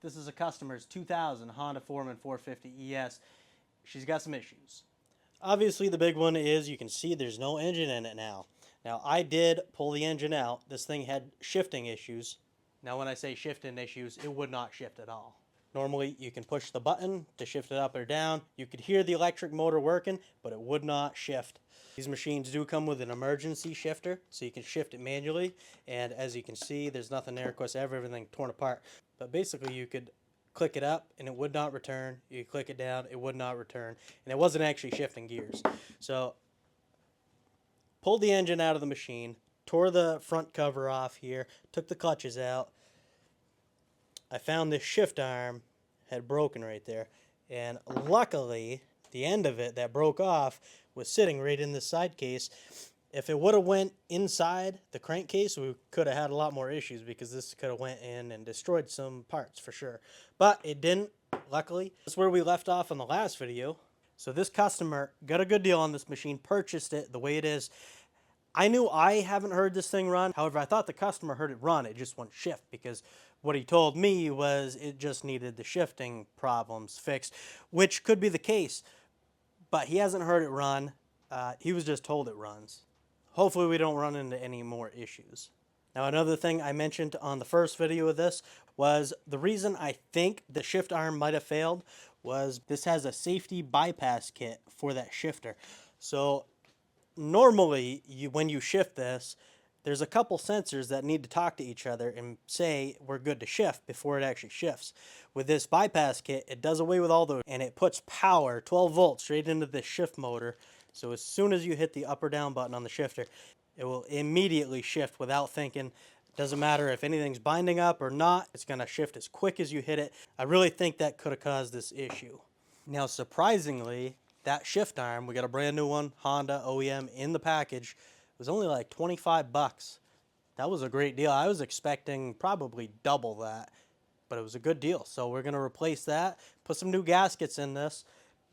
This is a customer's 2000 Honda Foreman 450 ES. She's got some issues. Obviously the big one is you can see there's no engine in it now. Now I did pull the engine out. This thing had shifting issues. Now when I say shifting issues, it would not shift at all. Normally you can push the button to shift it up or down. You could hear the electric motor working, but it would not shift. These machines do come with an emergency shifter, so you can shift it manually. And as you can see, there's nothing there. Of course, everything torn apart. But basically you could click it up and it would not return. You click it down, it would not return. And it wasn't actually shifting gears. So pulled the engine out of the machine, tore the front cover off here, took the clutches out. I found this shift arm had broken right there, and luckily the end of it that broke off was sitting right in the side case. If it would have went inside the crankcase, we could have had a lot more issues because this could have went in and destroyed some parts for sure. But it didn't, luckily. That's where we left off in the last video. So this customer got a good deal on this machine, purchased it the way it is. I knew I haven't heard this thing run. However, I thought the customer heard it run. It just wouldn't shift because what he told me was it just needed the shifting problems fixed, which could be the case. But he hasn't heard it run. He was just told it runs. Hopefully we don't run into any more issues. Now another thing I mentioned on the first video of this was the reason I think the shift arm might have failed was this has a safety bypass kit for that shifter. So normally when you shift this, there's a couple sensors that need to talk to each other and say we're good to shift before it actually shifts. With this bypass kit, it does away with all those and it puts power, 12 volts, straight into the shift motor. So as soon as you hit the up or down button on the shifter, it will immediately shift without thinking. It doesn't matter if anything's binding up or not, it's going to shift as quick as you hit it. I really think that could have caused this issue. Now surprisingly, that shift arm, we got a brand new one, Honda OEM in the package. It was only like 25 bucks. That was a great deal. I was expecting probably double that, but it was a good deal. So we're going to replace that, put some new gaskets in this,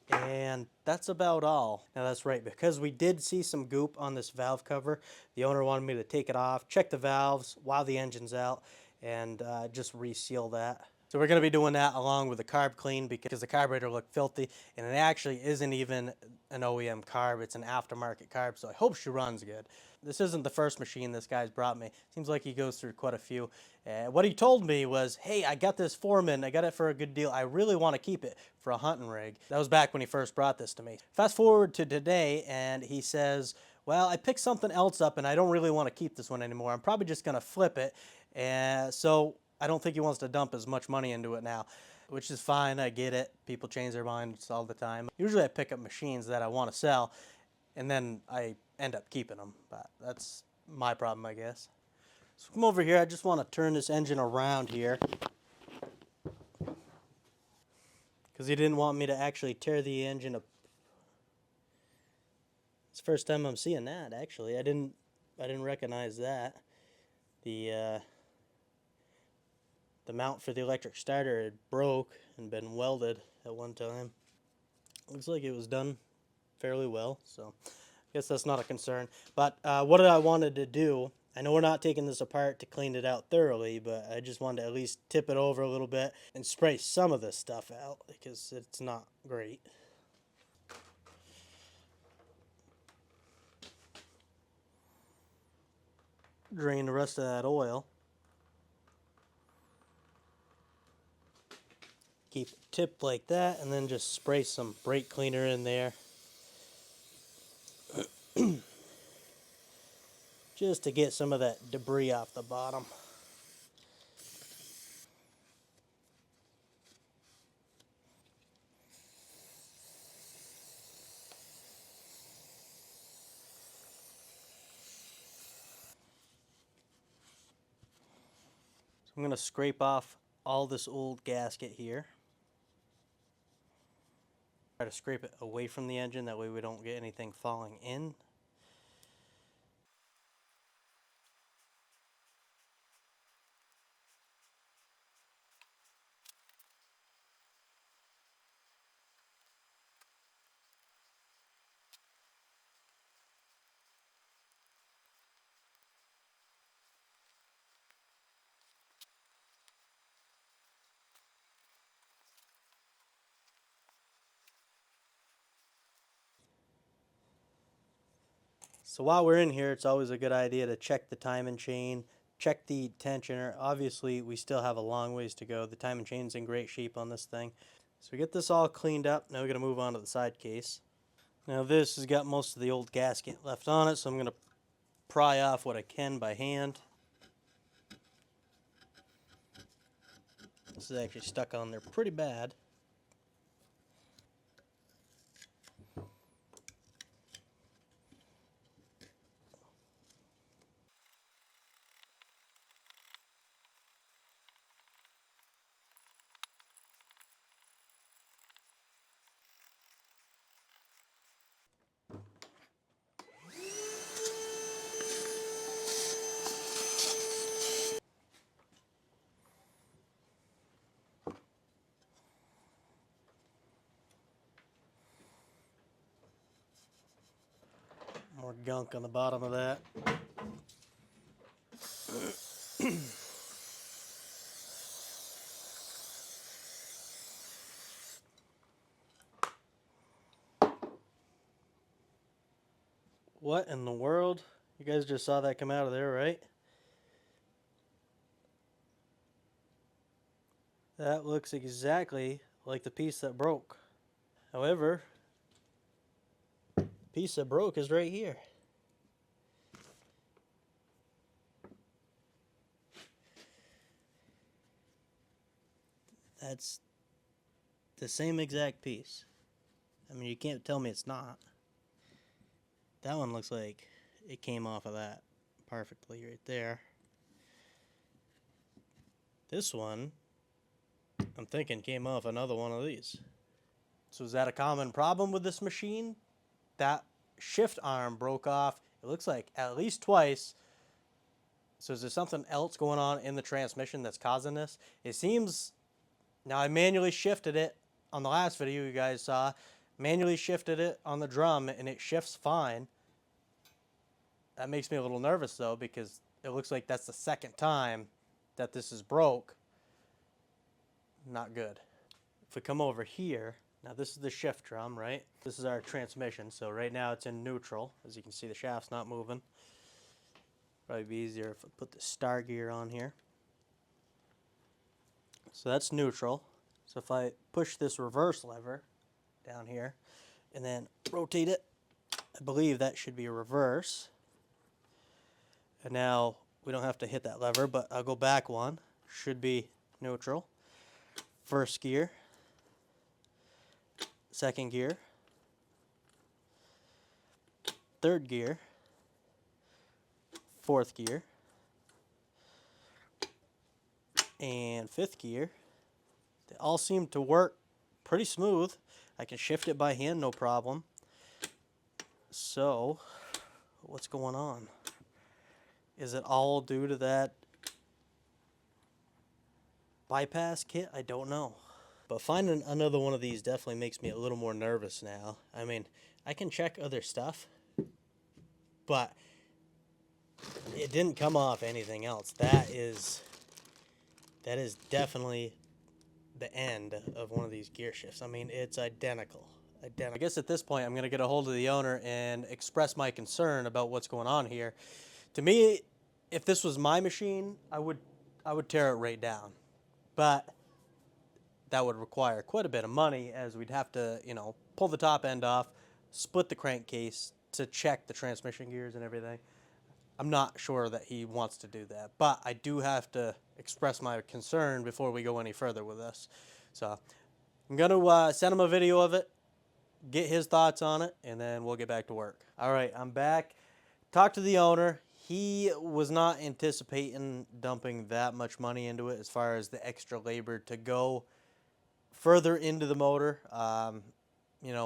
and that's about all. Now that's right, because we did see some goop on this valve cover, the owner wanted me to take it off, check the valves while the engine's out, and just reseal that. So we're going to be doing that along with the carb clean because the carburetor looked filthy, and it actually isn't even an OEM carb, it's an aftermarket carb, so I hope she runs good. This isn't the first machine this guy's brought me. Seems like he goes through quite a few. What he told me was, hey, I got this Foreman, I got it for a good deal, I really want to keep it for a hunting rig. That was back when he first brought this to me. Fast forward to today, and he says, well, I picked something else up and I don't really want to keep this one anymore. I'm probably just going to flip it. So I don't think he wants to dump as much money into it now, which is fine. I get it. People change their minds all the time. Usually I pick up machines that I want to sell and then I end up keeping them, but that's my problem, I guess. So come over here. I just want to turn this engine around here because he didn't want me to actually tear the engine up. It's the first time I'm seeing that, actually. I didn't recognize that. The mount for the electric starter had broke and been welded at one time. Looks like it was done fairly well, so I guess that's not a concern. But what I wanted to do, I know we're not taking this apart to clean it out thoroughly, but I just wanted to at least tip it over a little bit and spray some of this stuff out because it's not great. Drain the rest of that oil. Keep it tipped like that, and then just spray some brake cleaner in there. Just to get some of that debris off the bottom. So I'm going to scrape off all this old gasket here. Try to scrape it away from the engine, that way we don't get anything falling in. So while we're in here, it's always a good idea to check the timing chain, check the tensioner. Obviously, we still have a long ways to go. The timing chain's in great shape on this thing. So we get this all cleaned up. Now we're going to move on to the side case. Now this has got most of the old gasket left on it, so I'm going to pry off what I can by hand. This is actually stuck on there pretty bad. More gunk on the bottom of that. What in the world? You guys just saw that come out of there, right? That looks exactly like the piece that broke. However, the piece that broke is right here. That's the same exact piece. I mean, you can't tell me it's not. That one looks like it came off of that perfectly right there. This one, I'm thinking came off another one of these. So is that a common problem with this machine? That shift arm broke off, it looks like at least twice. So is there something else going on in the transmission that's causing this? It seems, now I manually shifted it on the last video you guys saw, manually shifted it on the drum and it shifts fine. That makes me a little nervous though, because it looks like that's the second time that this is broke. Not good. If we come over here, now this is the shift drum, right? This is our transmission, so right now it's in neutral. As you can see, the shaft's not moving. Probably be easier if I put the star gear on here. So that's neutral. So if I push this reverse lever down here and then rotate it, I believe that should be a reverse. And now we don't have to hit that lever, but I'll go back one. Should be neutral. First gear. Second gear. Third gear. Fourth gear. And fifth gear. They all seem to work pretty smooth. I can shift it by hand, no problem. So, what's going on? Is it all due to that bypass kit? I don't know. But finding another one of these definitely makes me a little more nervous now. I mean, I can check other stuff, but it didn't come off anything else. That is definitely the end of one of these gear shifts. I mean, it's identical. I guess at this point, I'm going to get a hold of the owner and express my concern about what's going on here. To me, if this was my machine, I would tear it right down. But that would require quite a bit of money, as we'd have to, pull the top end off, split the crankcase to check the transmission gears and everything. I'm not sure that he wants to do that, but I do have to express my concern before we go any further with this. So I'm going to send him a video of it, get his thoughts on it, and then we'll get back to work. All right, I'm back. Talked to the owner. He was not anticipating dumping that much money into it as far as the extra labor to go further into the motor.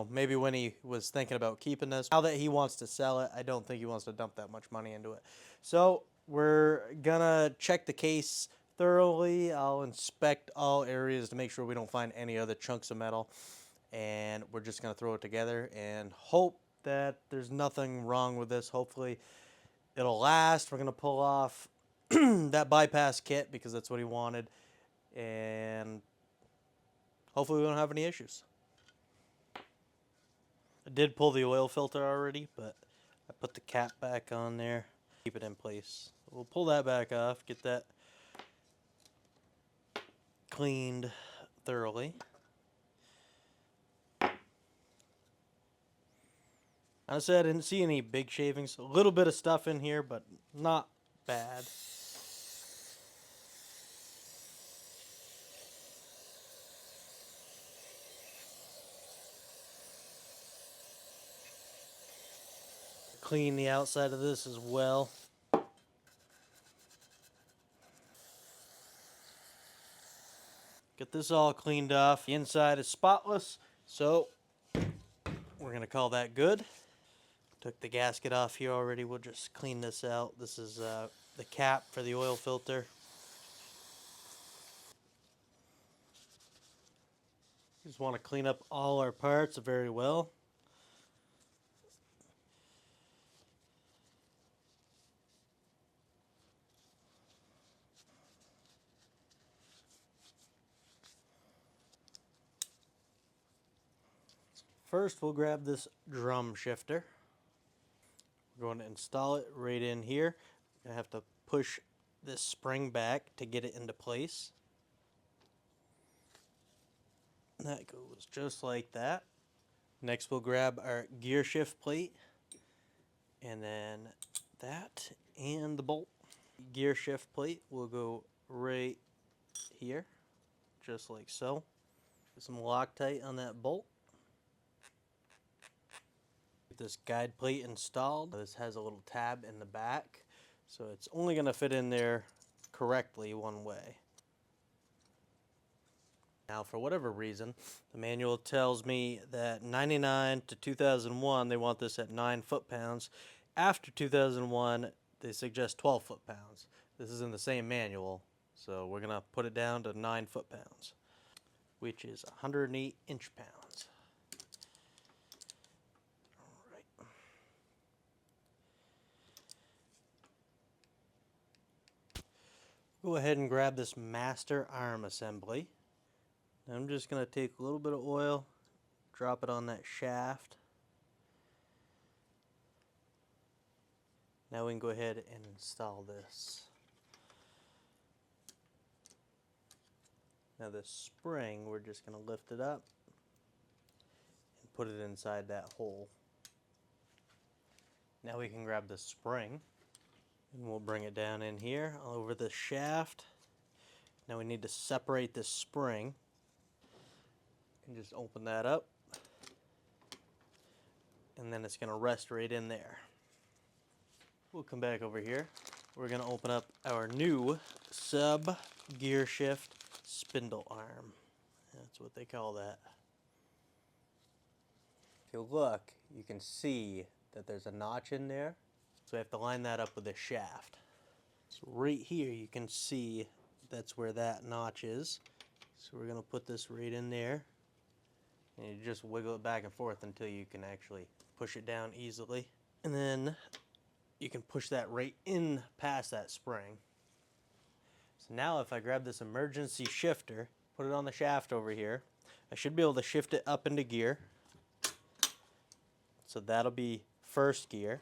Maybe when he was thinking about keeping this. Now that he wants to sell it, I don't think he wants to dump that much money into it. So we're gonna check the case thoroughly. I'll inspect all areas to make sure we don't find any other chunks of metal. And we're just gonna throw it together and hope that there's nothing wrong with this. Hopefully it'll last. We're gonna pull off that bypass kit because that's what he wanted. And hopefully we don't have any issues. I did pull the oil filter already, but I put the cap back on there, keep it in place. We'll pull that back off, get that cleaned thoroughly. Honestly, I didn't see any big shavings. A little bit of stuff in here, but not bad. Clean the outside of this as well. Get this all cleaned off. The inside is spotless, so we're gonna call that good. Took the gasket off here already. We'll just clean this out. This is the cap for the oil filter. Just want to clean up all our parts very well. First, we'll grab this drum shifter. We're going to install it right in here. I have to push this spring back to get it into place. That goes just like that. Next, we'll grab our gear shift plate, and then that and the bolt. Gear shift plate will go right here, just like so. Get some Loctite on that bolt. Get this guide plate installed. This has a little tab in the back, so it's only going to fit in there correctly one way. Now, for whatever reason, the manual tells me that 99 to 2001, they want this at 9 foot-pounds. After 2001, they suggest 12 foot-pounds. This is in the same manual, so we're going to put it down to 9 foot-pounds, which is 108 inch-pounds. All right. Go ahead and grab this master arm assembly. I'm just going to take a little bit of oil, drop it on that shaft. Now we can go ahead and install this. Now this spring, we're just going to lift it up and put it inside that hole. Now we can grab the spring and we'll bring it down in here over the shaft. Now we need to separate this spring. And just open that up, and then it's going to rest right in there. We'll come back over here. We're going to open up our new sub gear shift spindle arm. That's what they call that. If you look, you can see that there's a notch in there, so we have to line that up with the shaft. So right here you can see that's where that notch is. So we're going to put this right in there. And you just wiggle it back and forth until you can actually push it down easily. And then you can push that right in past that spring. So now if I grab this emergency shifter, put it on the shaft over here, I should be able to shift it up into gear. So that'll be first gear.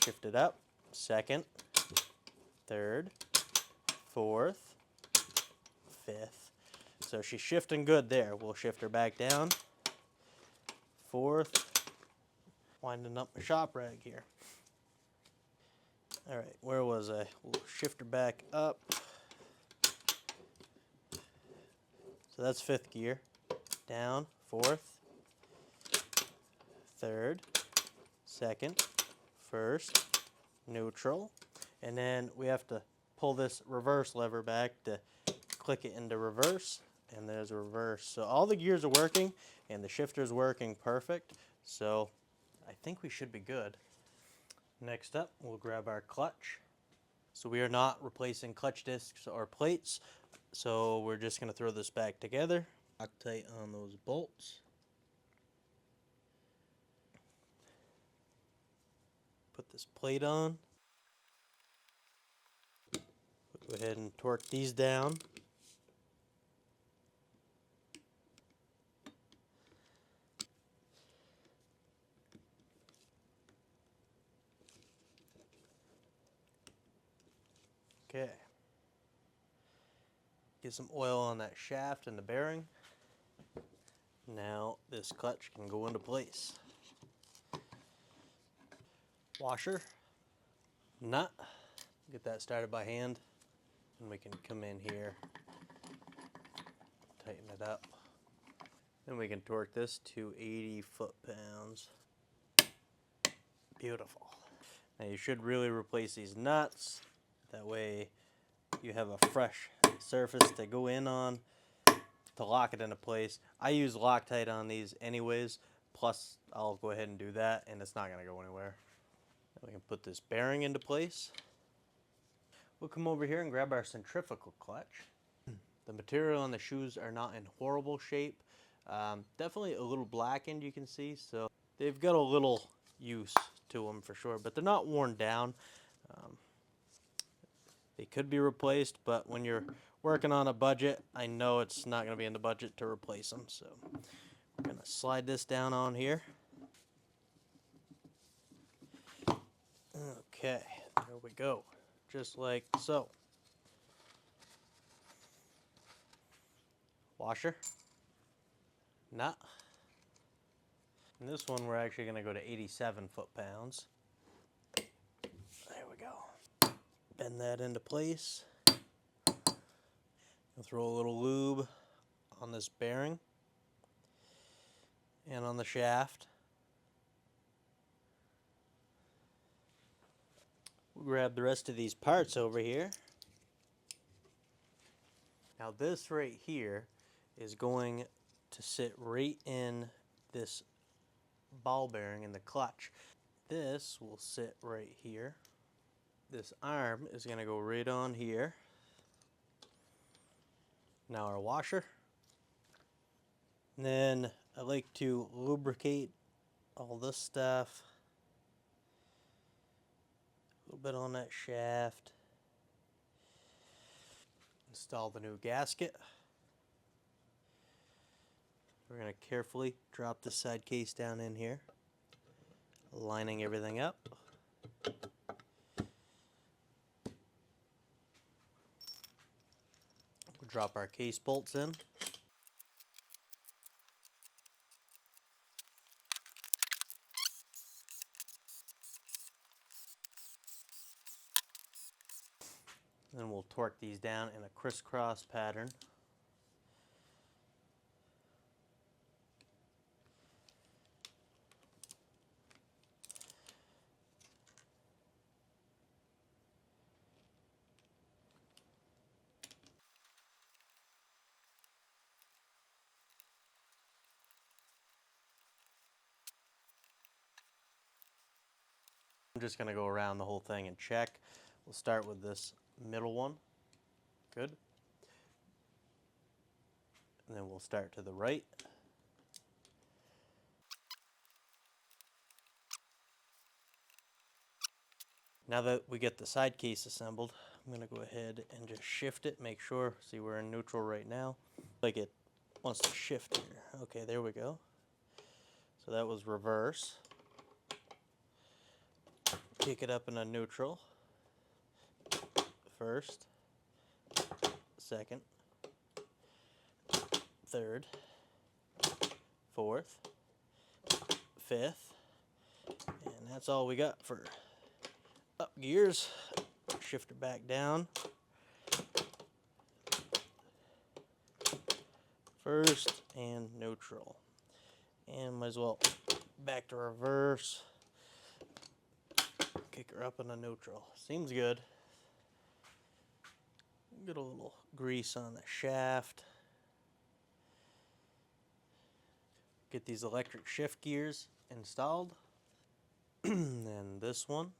Shift it up, second, third, fourth, fifth. So she's shifting good there. We'll shift her back down. Fourth. Winding up my shop rag here. All right, where was I? We'll shift her back up. So that's fifth gear. Down, fourth, third, second, first, neutral. And then we have to pull this reverse lever back to click it into reverse. And there's a reverse. So all the gears are working and the shifter's working perfect. So I think we should be good. Next up, we'll grab our clutch. So we are not replacing clutch discs or plates. So we're just going to throw this back together. Lock tight on those bolts. Put this plate on. Go ahead and torque these down. Okay. Get some oil on that shaft and the bearing. Now this clutch can go into place. Washer, nut, get that started by hand, and we can come in here, tighten it up. Then we can torque this to 80 foot-pounds. Beautiful. Now you should really replace these nuts, that way you have a fresh surface to go in on to lock it into place. I use Loctite on these anyways, plus I'll go ahead and do that and it's not going to go anywhere. We can put this bearing into place. We'll come over here and grab our centrifugal clutch. The material on the shoes are not in horrible shape. Definitely a little blackened, you can see, so they've got a little use to them for sure, but they're not worn down. They could be replaced, but when you're working on a budget, I know it's not going to be in the budget to replace them. So we're going to slide this down on here. Okay, there we go. Just like so. Washer, nut. And this one we're actually going to go to 87 foot-pounds. There we go. Bend that into place. I'll throw a little lube on this bearing and on the shaft. We'll grab the rest of these parts over here. Now this right here is going to sit right in this ball bearing in the clutch. This will sit right here. This arm is going to go right on here. Now our washer. And then I like to lubricate all this stuff. A little bit on that shaft. Install the new gasket. We're going to carefully drop the side case down in here, lining everything up. We'll drop our case bolts in. Then we'll torque these down in a crisscross pattern. I'm just going to go around the whole thing and check. We'll start with this middle one. Good. And then we'll start to the right. Now that we get the side case assembled, I'm going to go ahead and just shift it, make sure. See, we're in neutral right now. Like it wants to shift here. Okay, there we go. So that was reverse. Kick it up in a neutral. First, second, third, fourth, fifth, and that's all we got for up gears. Shift it back down. First and neutral. And might as well back to reverse. Kick her up in a neutral. Seems good. Get a little grease on the shaft. Get these electric shift gears installed. And then this one.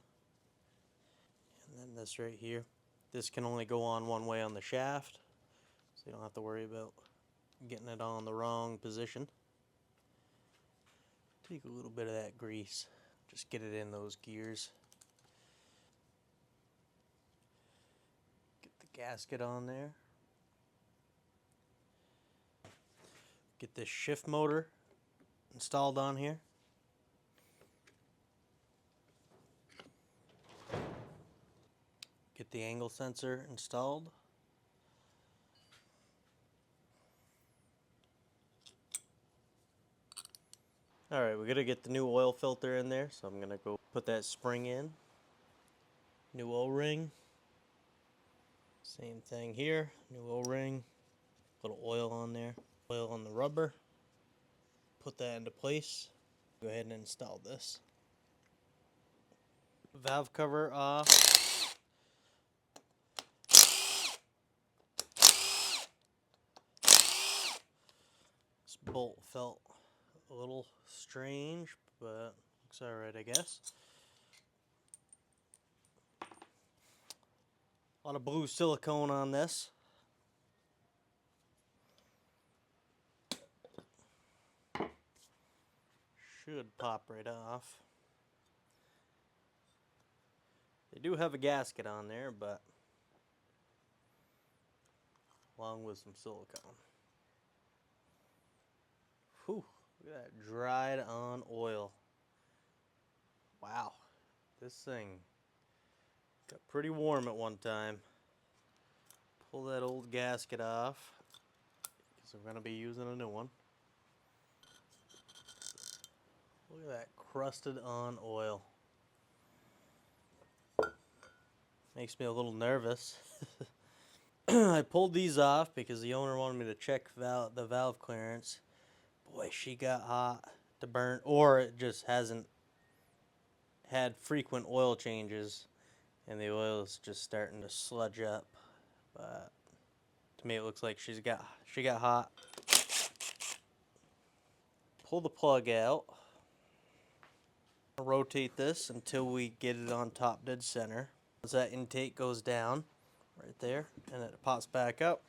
And then this right here. This can only go on one way on the shaft, so you don't have to worry about getting it on the wrong position. Take a little bit of that grease. Just get it in those gears. Get the gasket on there. Get this shift motor installed on here. Get Get the angle sensor installed. Alright, we gotta get the new oil filter in there, so I'm gonna go put that spring in. New O-ring. Same thing here. New O-ring. Little oil on there. Oil on the rubber. Put that into place. Go ahead and install this. Valve cover off. This bolt felt a little strange, but looks alright, I guess. A lot of blue silicone on this. Should pop right off. They do have a gasket on there, but along with some silicone. Whew, look at that dried on oil. Wow, this thing got pretty warm at one time. Pull that old gasket off, because we're going to be using a new one. Look at that crusted on oil. Makes me a little nervous. I pulled these off because the owner wanted me to check the valve clearance. Boy, she got hot to burn, or it just hasn't had frequent oil changes and the oil is just starting to sludge up. But to me it looks like she got hot. Pull the plug out. Rotate this until we get it on top dead center. As that intake goes down right there and it pops back up.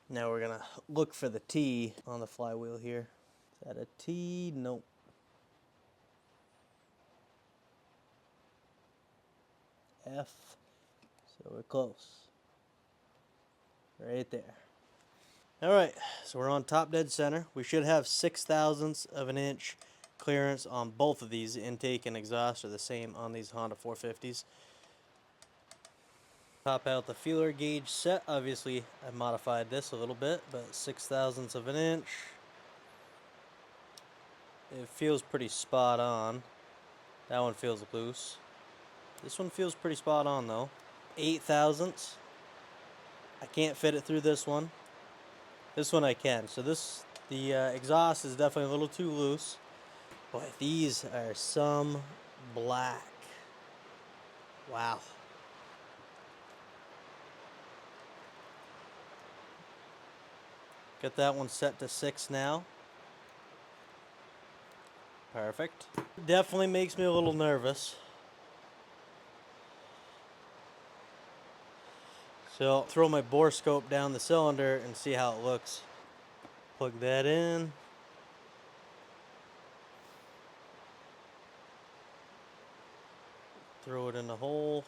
Now we're gonna look for the T on the flywheel here. Is that a T? Nope. F. So we're close. Right there. Alright, so we're on top dead center. We should have 6/1000ths of an inch clearance on both of these. Intake and exhaust are the same on these Honda 450s. Pop out the feeler gauge set. Obviously, I modified this a little bit, but 6/1000ths of an inch. It feels pretty spot on. That one feels loose. This one feels pretty spot on though. 8/1000ths. I can't fit it through this one. This one I can. So the exhaust is definitely a little too loose. Boy, these are some black. Wow. Got that one set to 6 now. Perfect. Definitely makes me a little nervous. So I'll throw my bore scope down the cylinder and see how it looks. Plug that in. Throw it in the hole.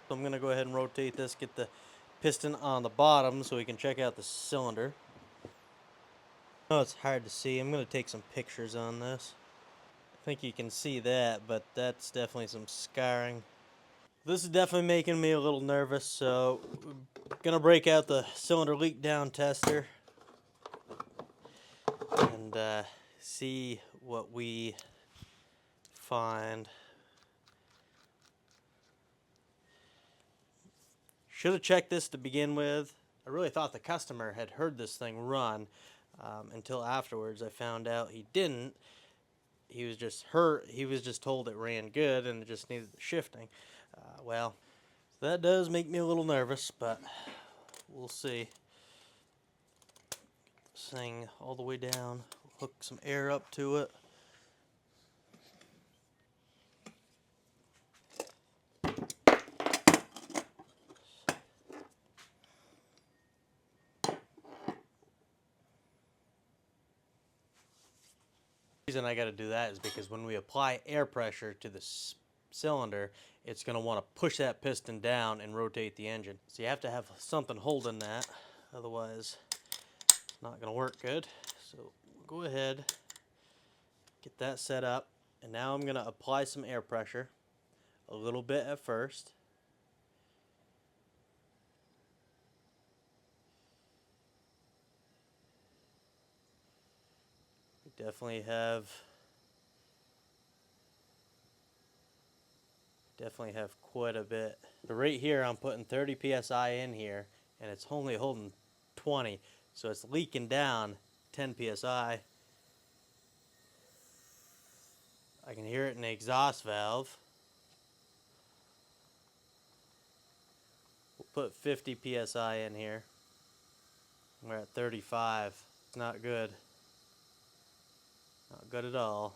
So I'm going to go ahead and rotate this, get the piston on the bottom so we can check out the cylinder. Oh, it's hard to see. I'm going to take some pictures on this. I think you can see that, but that's definitely some scarring. This is definitely making me a little nervous, so I'm going to break out the cylinder leak down tester and see what we find. Should have checked this to begin with. I really thought the customer had heard this thing run until afterwards I found out he didn't. He was just hurt. He was just told it ran good and it just needed the shifting. Well, that does make me a little nervous, but we'll see. Get this thing all the way down. Hook some air up to it. The reason I got to do that is because when we apply air pressure to the cylinder, it's going to want to push that piston down and rotate the engine. So you have to have something holding that, otherwise it's not going to work good. So we'll go ahead, get that set up, and now I'm going to apply some air pressure. a little bit at first. We definitely have quite a bit. But right here I'm putting 30 psi in here and it's only holding 20, so it's leaking down 10 psi. I can hear it in the exhaust valve. We'll put 50 psi in here. We're at 35. It's not good. Not good at all.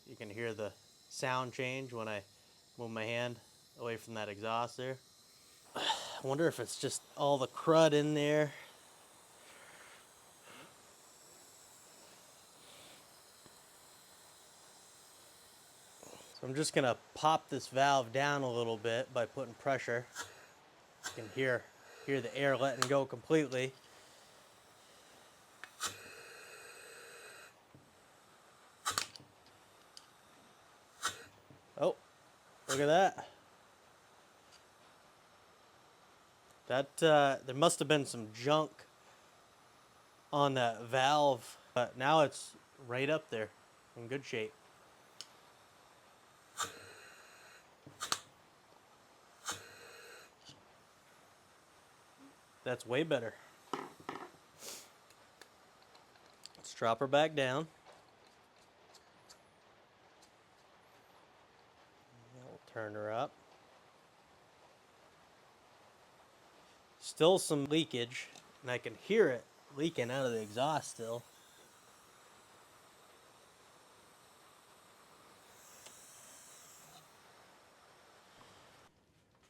You can hear the sound change when I move my hand away from that exhaust there. I wonder if it's just all the crud in there. So I'm just gonna pop this valve down a little bit by putting pressure. You can hear the air letting go completely. Oh, look at that. There must have been some junk on that valve, but now it's right up there in good shape. That's way better. Let's drop her back down. We'll turn her up. Still some leakage, and I can hear it leaking out of the exhaust still.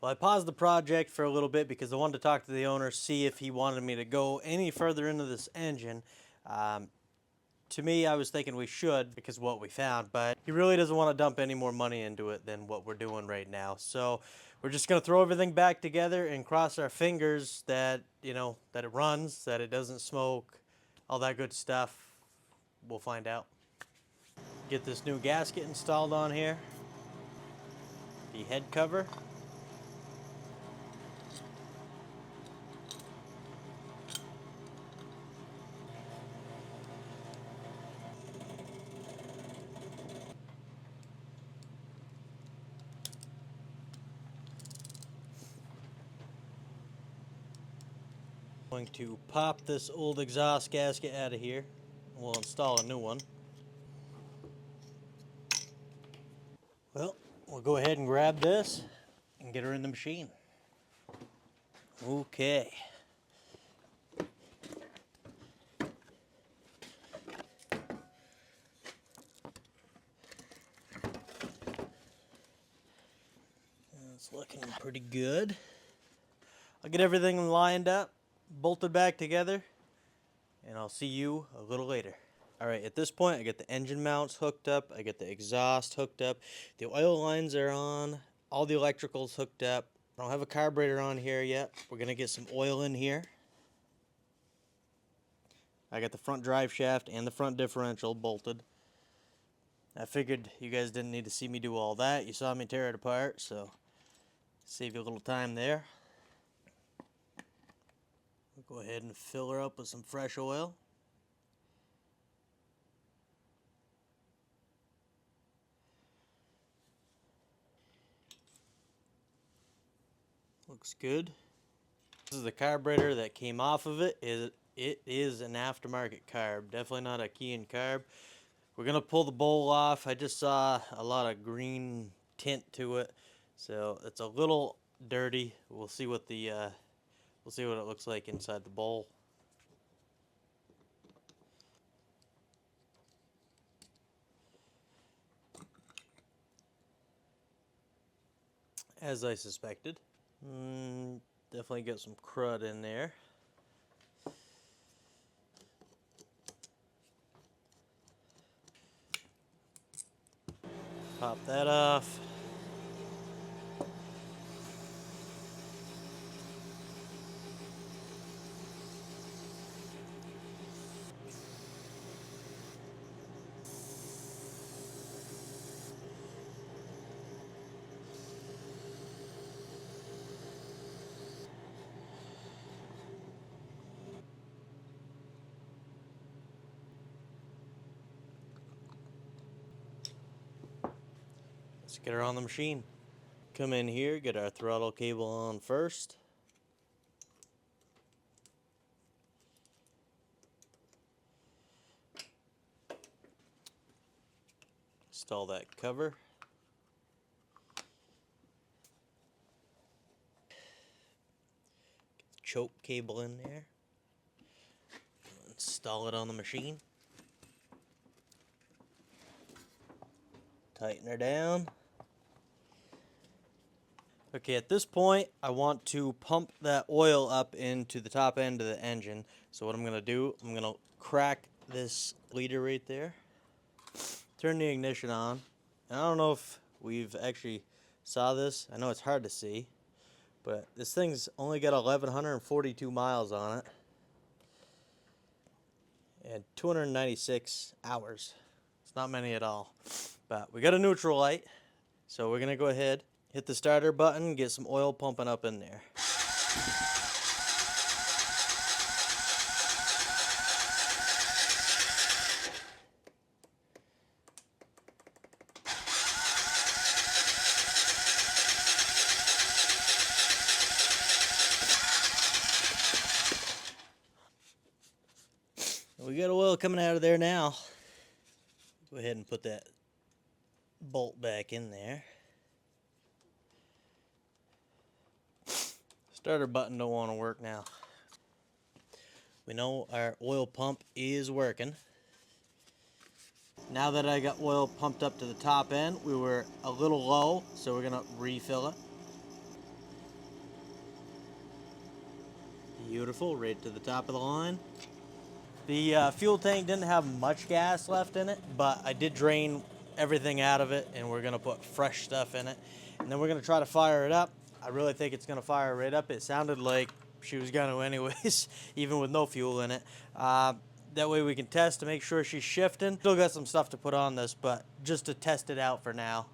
Well, I paused the project for a little bit because I wanted to talk to the owner, see if he wanted me to go any further into this engine. To me, I was thinking we should because of what we found, but he really doesn't want to dump any more money into it than what we're doing right now. So we're just going to throw everything back together and cross our fingers that, that it runs, that it doesn't smoke, all that good stuff. We'll find out. Get this new gasket installed on here. The head cover. Going to pop this old exhaust gasket out of here. We'll install a new one. Well, we'll go ahead and grab this and get her in the machine. Okay. It's looking pretty good. I'll get everything lined up, bolted back together, and I'll see you a little later. Alright, at this point I get the engine mounts hooked up, I get the exhaust hooked up, the oil lines are on, all the electricals hooked up. I don't have a carburetor on here yet. We're going to get some oil in here. I got the front drive shaft and the front differential bolted. I figured you guys didn't need to see me do all that. You saw me tear it apart, so save you a little time there. We'll go ahead and fill her up with some fresh oil. Looks good. This is the carburetor that came off of it. It is an aftermarket carb, definitely not a key-in carb. We're gonna pull the bowl off. I just saw a lot of green tint to it, so it's a little dirty. We'll see what it looks like inside the bowl. As I suspected. Definitely got some crud in there. Pop that off. Let's get her on the machine. Come in here, get our throttle cable on first. Install that cover. Get the choke cable in there. Install it on the machine. Tighten her down. Okay, at this point, I want to pump that oil up into the top end of the engine. So what I'm going to do, I'm going to crack this leader right there. Turn the ignition on. And I don't know if we've actually saw this. I know it's hard to see. But this thing's only got 1,142 miles on it. And 296 hours. It's not many at all. But we got a neutral light. So we're going to go ahead, hit the starter button, get some oil pumping up in there. We got oil coming out of there now. Go ahead and put that bolt back in there. Starter button don't want to work now. We know our oil pump is working. Now that I got oil pumped up to the top end, we were a little low, so we're gonna refill it. Beautiful, right to the top of the line. The fuel tank didn't have much gas left in it, but I did drain everything out of it, and we're gonna put fresh stuff in it. And then we're gonna try to fire it up. I really think it's gonna fire right up. It sounded like she was gonna anyways, even with no fuel in it. That way we can test to make sure she's shifting. Still got some stuff to put on this, but just to test it out for now.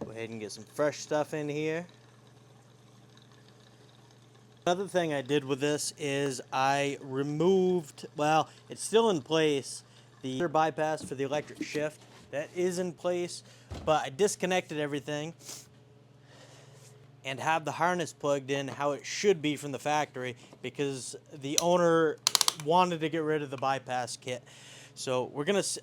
Go ahead and get some fresh stuff in here. Another thing I did with this is I removed, well, it's still in place, the bypass for the electric shift. That is in place, but I disconnected everything and have the harness plugged in how it should be from the factory because the owner wanted to get rid of the bypass kit. So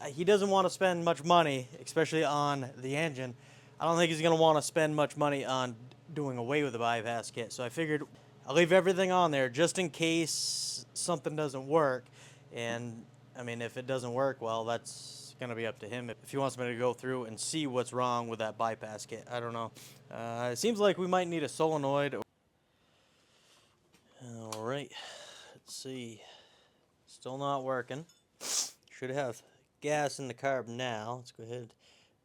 he doesn't want to spend much money, especially on the engine. I don't think he's going to want to spend much money on doing away with the bypass kit. So I figured I'll leave everything on there just in case something doesn't work. And I mean, if it doesn't work, well, that's going to be up to him if he wants me to go through and see what's wrong with that bypass kit. I don't know. It seems like we might need a solenoid. All right, let's see. Still not working. Should have gas in the carb now. Let's go ahead,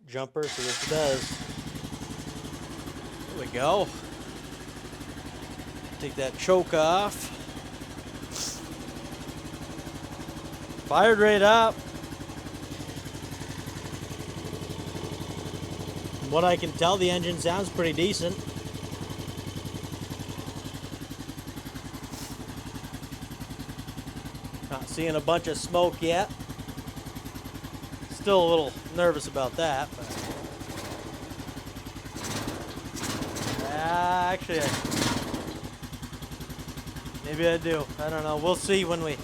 jumper, see what it does. There we go. Take that choke off. Fired right up. From what I can tell, the engine sounds pretty decent. Not seeing a bunch of smoke yet. Still a little nervous about that, but actually, maybe I do. I don't know. We'll see when we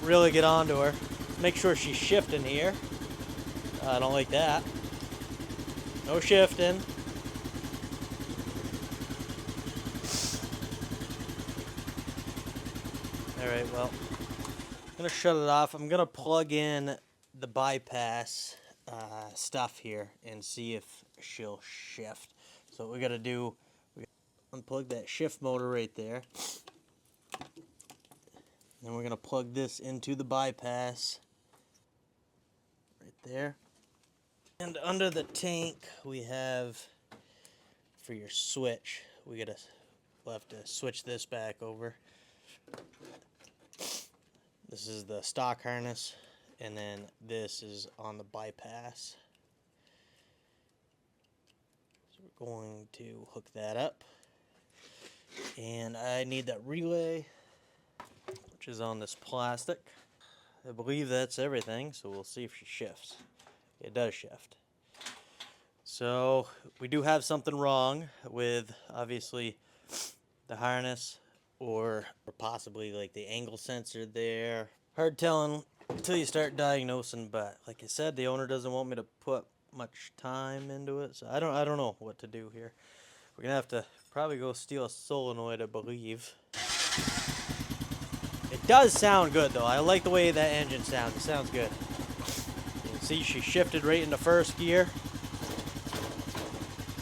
really get onto her. Make sure she's shifting here. I don't like that. No shifting. All right, well, I'm gonna shut it off. I'm gonna plug in the bypass stuff here and see if she'll shift. So what we gotta do, we gotta unplug that shift motor right there. Then we're gonna plug this into the bypass right there. And under the tank we have, for your switch, we'll have to switch this back over. This is the stock harness, and then this is on the bypass. So we're going to hook that up. And I need that relay, which is on this plastic. I believe that's everything, so we'll see if she shifts. It does shift. So we do have something wrong with obviously the harness or possibly like the angle sensor there. Hard telling until you start diagnosing, but like I said, the owner doesn't want me to put much time into it, so I don't know what to do here. We're gonna have to probably go steal a solenoid, I believe. It does sound good though. I like the way that engine sounds. It sounds good. You can see she shifted right into first gear.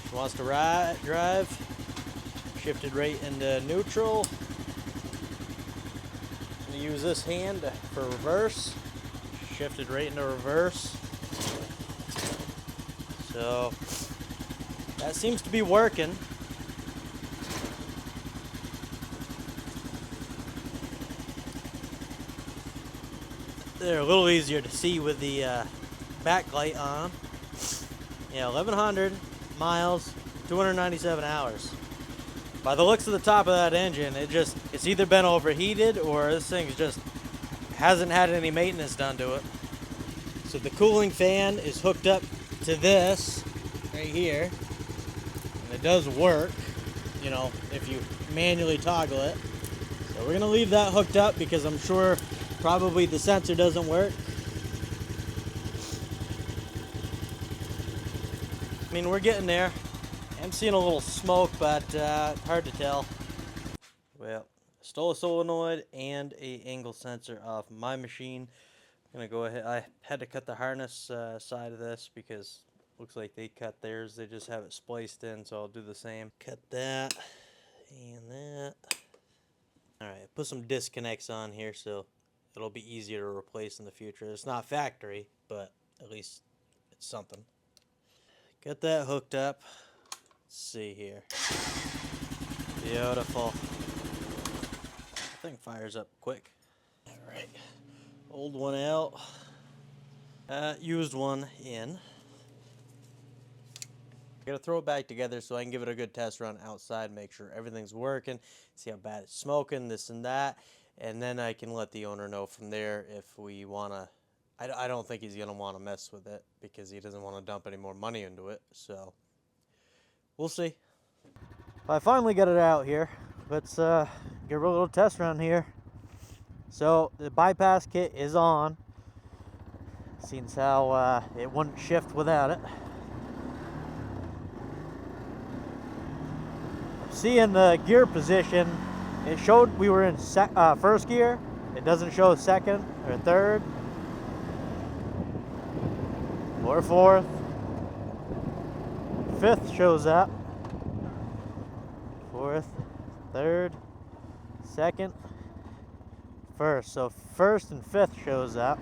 She wants to drive. Shifted right into neutral. I'm gonna use this hand for reverse. Shifted right into reverse. So that seems to be working. They're a little easier to see with the backlight on. Yeah, 1,100 miles, 297 hours. By the looks of the top of that engine, it's either been overheated or this thing's just hasn't had any maintenance done to it. So the cooling fan is hooked up to this right here, and it does work, you know, if you manually toggle it. So we're gonna leave that hooked up because I'm sure probably the sensor doesn't work. I mean, we're getting there. I'm seeing a little smoke, but hard to tell. Well, stole a solenoid and a angle sensor off my machine. I'm gonna go ahead. I had to cut the harness side of this because looks like they cut theirs. They just have it spliced in, so I'll do the same. Cut that and that. All right, put some disconnects on here so it'll be easier to replace in the future. It's not factory, but at least it's something. Got that hooked up. Let's see here. Beautiful. That thing fires up quick. All right. Old one out. Used one in. I gotta throw it back together so I can give it a good test run outside, make sure everything's working, see how bad it's smoking, this and that. And then I can let the owner know from there if we want to. I don't think he's going to want to mess with it because he doesn't want to dump any more money into it. So we'll see. I finally got it out here. Let's give it a little test run here. So the bypass kit is on. Seems how it wouldn't shift without it. Seeing the gear position, it showed we were in first gear. It doesn't show second or third or fourth. Fifth shows up. Fourth, third, second, first. So first and fifth shows up.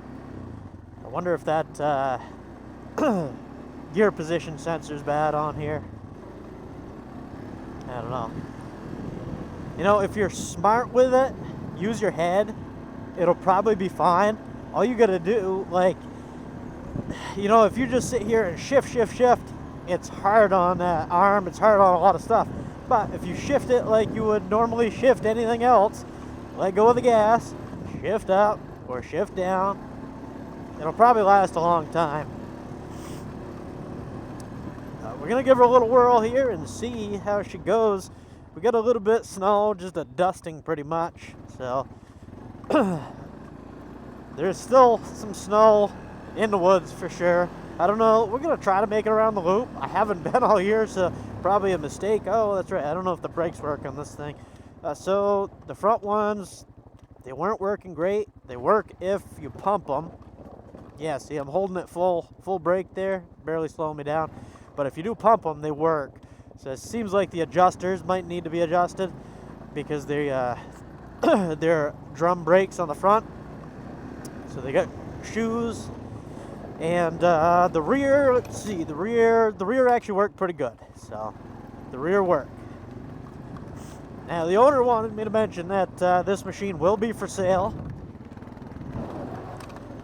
I wonder if that gear position sensor's bad on here. I don't know. You know, if you're smart with it, use your head, it'll probably be fine. All you gotta do, like, you know, if you just sit here and shift, it's hard on that arm, it's hard on a lot of stuff. But if you shift it like you would normally shift anything else, let go of the gas, shift up or shift down, it'll probably last a long time. We're gonna give her a little whirl here and see how she goes. We got a little bit of snow, just a dusting pretty much. So there's still some snow in the woods for sure. I don't know, we're gonna try to make it around the loop. I haven't been all year, so probably a mistake. Oh, that's right, I don't know if the brakes work on this thing. So the front ones, they weren't working great. They work if you pump them. Yeah, see, I'm holding it full brake there, barely slowing me down. But if you do pump them, they work. So it seems like the adjusters might need to be adjusted because they're drum brakes on the front. So they got shoes. And the rear, let's see, the rear actually worked pretty good. So the rear worked. Now the owner wanted me to mention that this machine will be for sale.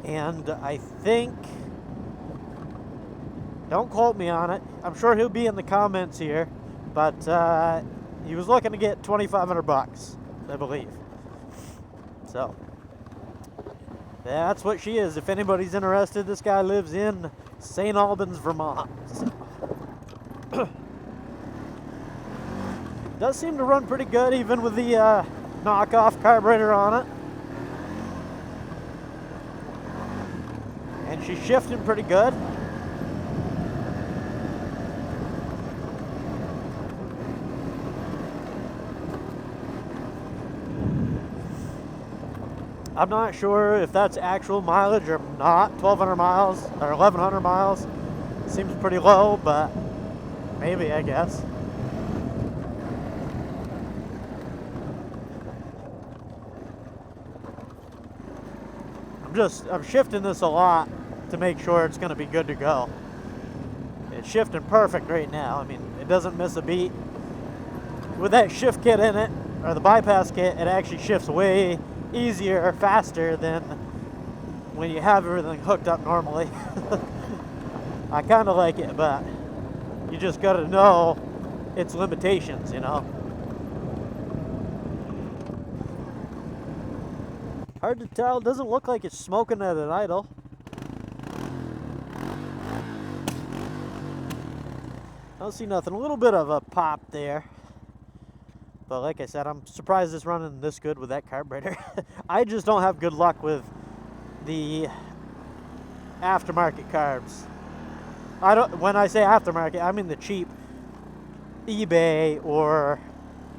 And I think, don't quote me on it, I'm sure he'll be in the comments here, but he was looking to get $2,500, I believe. So that's what she is. If anybody's interested, this guy lives in St. Albans, Vermont. So Does seem to run pretty good, even with the knockoff carburetor on it. And she's shifting pretty good. I'm not sure if that's actual mileage or not. 1,200 miles or 1,100 miles seems pretty low, but maybe, I guess. I'm shifting this a lot to make sure it's going to be good to go. It's shifting perfect right now. I mean, it doesn't miss a beat. With that shift kit in it, or the bypass kit, it actually shifts way easier, faster than when you have everything hooked up normally. I kind of like it, but you just got to know its limitations, you know. Hard to tell. Doesn't look like it's smoking at an idle. I don't see nothing. A little bit of a pop there. But like I said, I'm surprised it's running this good with that carburetor. I just don't have good luck with the aftermarket carbs. When I say aftermarket, I mean the cheap eBay or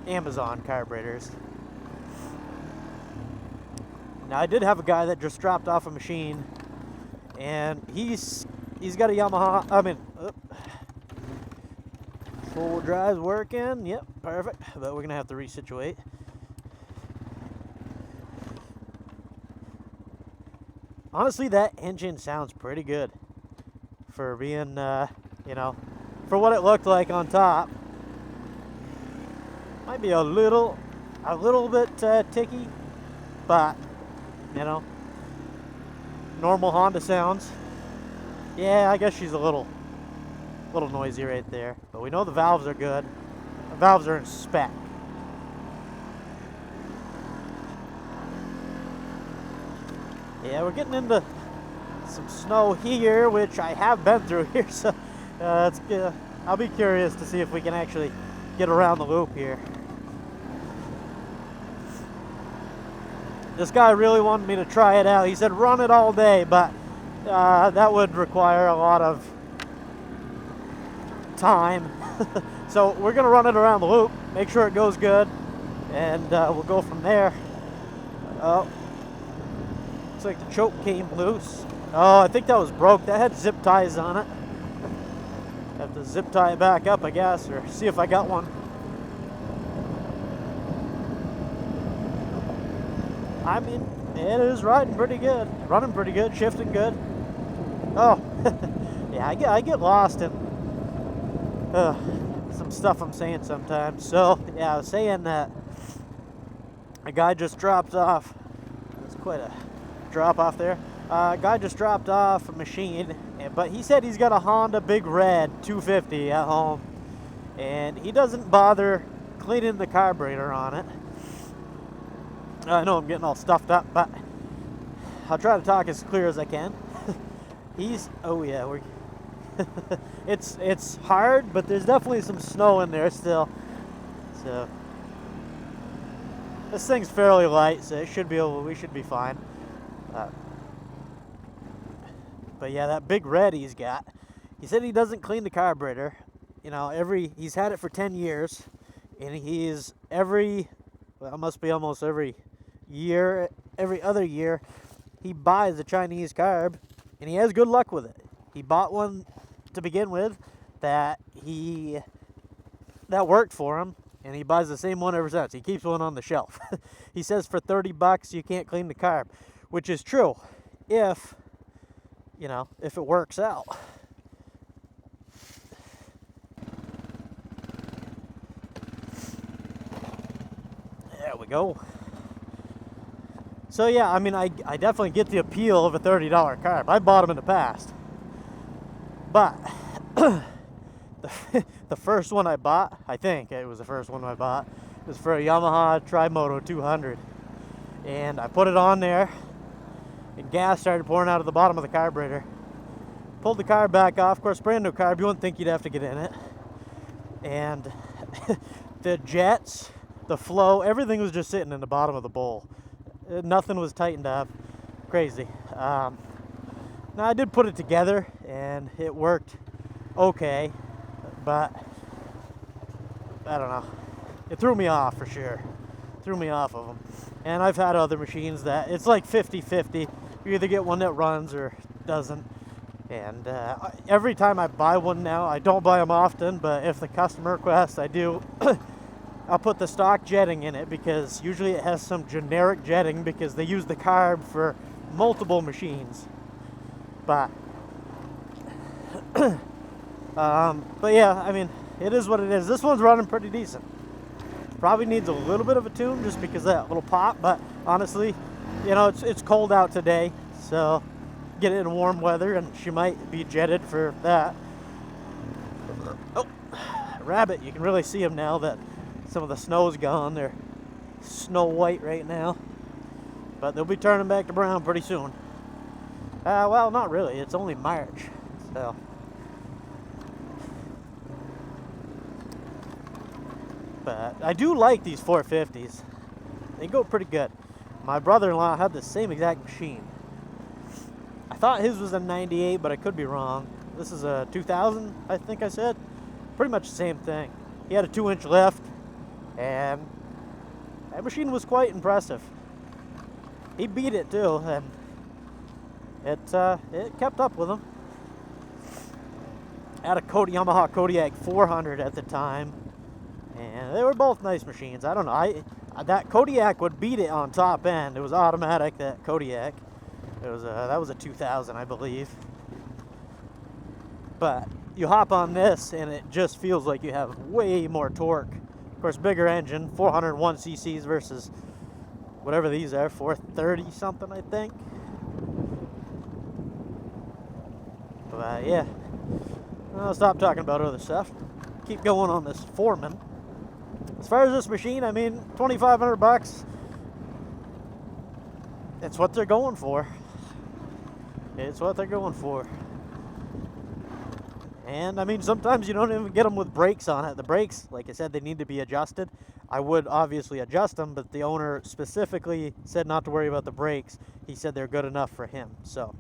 Amazon carburetors. Now, I did have a guy that just dropped off a machine, and he's got a Yamaha. Full drive's working. Yep, perfect. But we're gonna have to resituate. Honestly, that engine sounds pretty good for being, you know, for what it looked like on top. Might be a little bit ticky, but you know, normal Honda sounds. Yeah, I guess she's a little noisy right there, but we know the valves are good. The valves are in spec. Yeah, we're getting into some snow here, which I have been through here, so I'll be curious to see if we can actually get around the loop here. This guy really wanted me to try it out. He said run it all day, but that would require a lot of time. So we're gonna run it around the loop, make sure it goes good, and we'll go from there. Oh, looks like the choke came loose. Oh, I think that was broke. That had zip ties on it. Have to zip tie it back up, I guess, or see if I got one. I mean, it is riding pretty good, running pretty good, shifting good. Oh, yeah, I get lost in some stuff I'm saying sometimes. So, yeah, I was saying that a guy just dropped off. That's quite a drop off there. A guy just dropped off a machine, but he said he's got a Honda Big Red 250 at home, and he doesn't bother cleaning the carburetor on it. I know I'm getting all stuffed up, but I'll try to talk as clear as I can. Oh yeah, it's hard, but there's definitely some snow in there still. So this thing's fairly light, so we should be fine. But yeah, that Big Red he's got. He said he doesn't clean the carburetor. You know, he's had it for 10 years, and must be almost every other year, he buys a Chinese carb, and he has good luck with it. He bought one to begin with that worked for him, and he buys the same one ever since. He keeps one on the shelf. He says for $30 you can't clean the carb, which is true if it works out. There we go. So yeah, I mean, I definitely get the appeal of a $30 carb. I bought them in the past. But the first one I bought, I think it was the first one I bought, was for a Yamaha Trimoto 200. And I put it on there, and gas started pouring out of the bottom of the carburetor. Pulled the carb back off. Of course, brand new carb, you wouldn't think you'd have to get in it. And the jets, the flow, everything was just sitting in the bottom of the bowl. Nothing was tightened up. Crazy. Now I did put it together and it worked okay, but I don't know. It threw me off for sure. Threw me off of them. And I've had other machines that it's like 50-50. You either get one that runs or doesn't. And every time I buy one now, I don't buy them often, but if the customer requests, I do. I'll put the stock jetting in it because usually it has some generic jetting because they use the carb for multiple machines. But but yeah, I mean, it is what it is. This one's running pretty decent. Probably needs a little bit of a tune just because of that little pop, but honestly, you know, it's cold out today, so get it in warm weather and she might be jetted for that. Oh, rabbit, you can really see them now that some of the snow's gone. They're snow white right now, but they'll be turning back to brown pretty soon. Well, not really. It's only March, so. But I do like these 450s. They go pretty good. My brother-in-law had the same exact machine. I thought his was a 98, but I could be wrong. This is a 2000, I think I said. Pretty much the same thing. He had a 2-inch lift, and that machine was quite impressive. He beat it too, and it kept up with him. I had a Yamaha Kodiak 400 at the time, and they were both nice machines. I don't know. That Kodiak would beat it on top end. It was automatic, that Kodiak. It was that was a 2000, I believe. But you hop on this, and it just feels like you have way more torque. Of course, bigger engine, 401 cc's versus whatever these are, 430 something, I think. But yeah, I'll stop talking about other stuff. Keep going on this Foreman. As far as this machine, I mean, $2,500. It's what they're going for. It's what they're going for. And I mean, sometimes you don't even get them with brakes on it. The brakes, like I said, they need to be adjusted. I would obviously adjust them, but the owner specifically said not to worry about the brakes. He said they're good enough for him. So,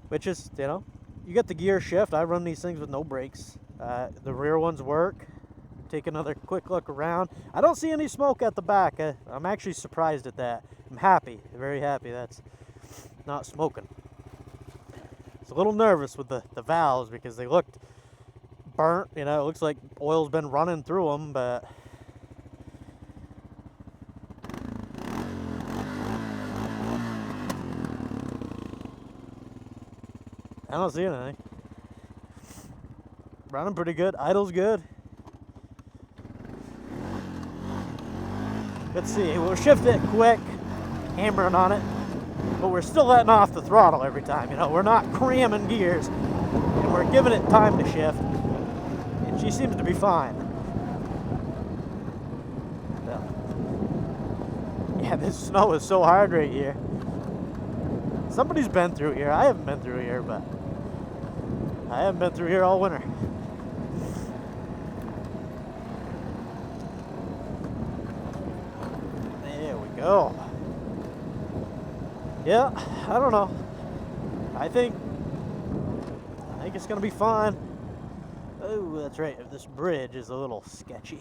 which is, you know, you get the gear shift. I run these things with no brakes. The rear ones work. Take another quick look around. I don't see any smoke at the back. I'm actually surprised at that. I'm happy, very happy that's not smoking. It's a little nervous with the valves because they looked burnt. You know, it looks like oil's been running through them, but I don't see anything. Running pretty good. Idle's good. Let's see, we'll shift it quick, hammering on it, but we're still letting off the throttle every time, you know, we're not cramming gears, and we're giving it time to shift, and she seems to be fine. So, yeah, this snow is so hard right here. Somebody's been through here. I haven't been through here, but I haven't been through here all winter. Oh, yeah, I don't know. I think it's gonna be fine. Oh, that's right. This bridge is a little sketchy.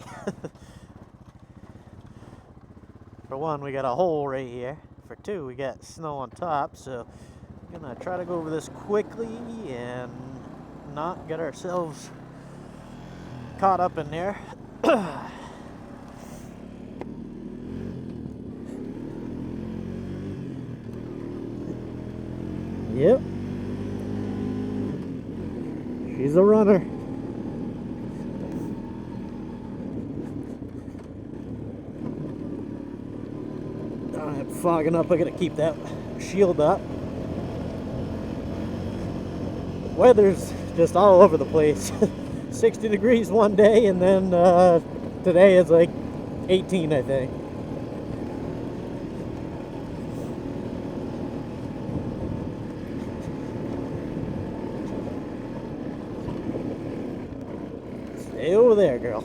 For one, we got a hole right here. For two, we got snow on top. So I'm gonna try to go over this quickly and not get ourselves caught up in there. Yep. She's a runner. I'm fogging up. I gotta keep that shield up. Weather's just all over the place. 60 degrees one day, and then today it's like 18, I think. Stay over there, girl.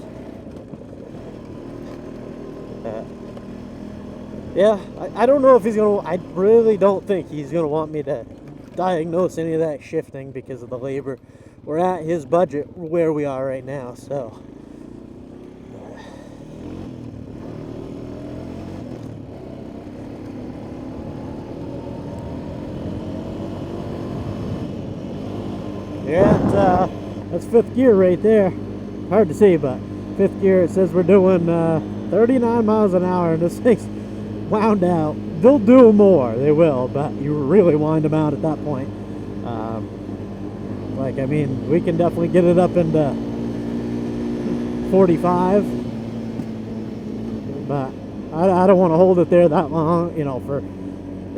Yeah, I don't know if he's gonna. I really don't think he's gonna want me to diagnose any of that shifting because of the labor. We're at his budget where we are right now, so. Yeah, that's fifth gear right there. Hard to see, but fifth gear. It says we're doing 39 miles an hour, and this thing's wound out. They'll do more, they will, but you really wind them out at that point. Like, I mean, we can definitely get it up into 45, but I don't want to hold it there that long, you know, for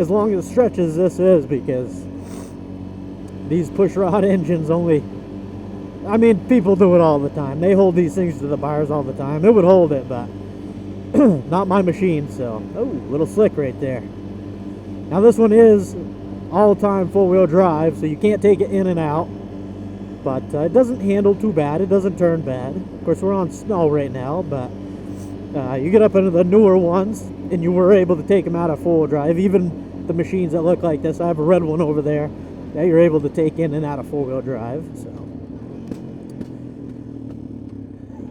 as long as stretch as this is, because these push rod engines only, I mean, people do it all the time. They hold these things to the bars all the time. It would hold it, but not my machine. So, oh, little slick right there. Now this one is all-time four-wheel drive, so you can't take it in and out, but it doesn't handle too bad. It doesn't turn bad. Of course, we're on snow right now, but you get up into the newer ones, and you were able to take them out of four-wheel drive. Even the machines that look like this, I have a red one over there that you're able to take in and out of four-wheel drive. So,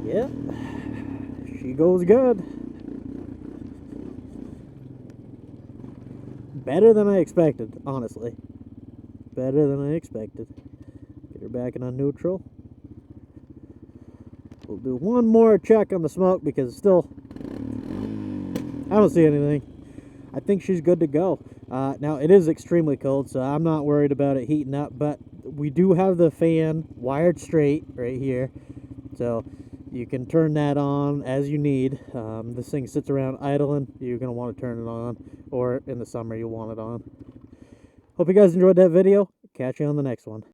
yeah, she goes good. Better than I expected, honestly. Better than I expected. Get her back in on neutral. We'll do one more check on the smoke because still, I don't see anything. I think she's good to go. Now, it is extremely cold, so I'm not worried about it heating up, but we do have the fan wired straight right here, so you can turn that on as you need. This thing sits around idling. You're going to want to turn it on, or in the summer you want it on. Hope you guys enjoyed that video. Catch you on the next one.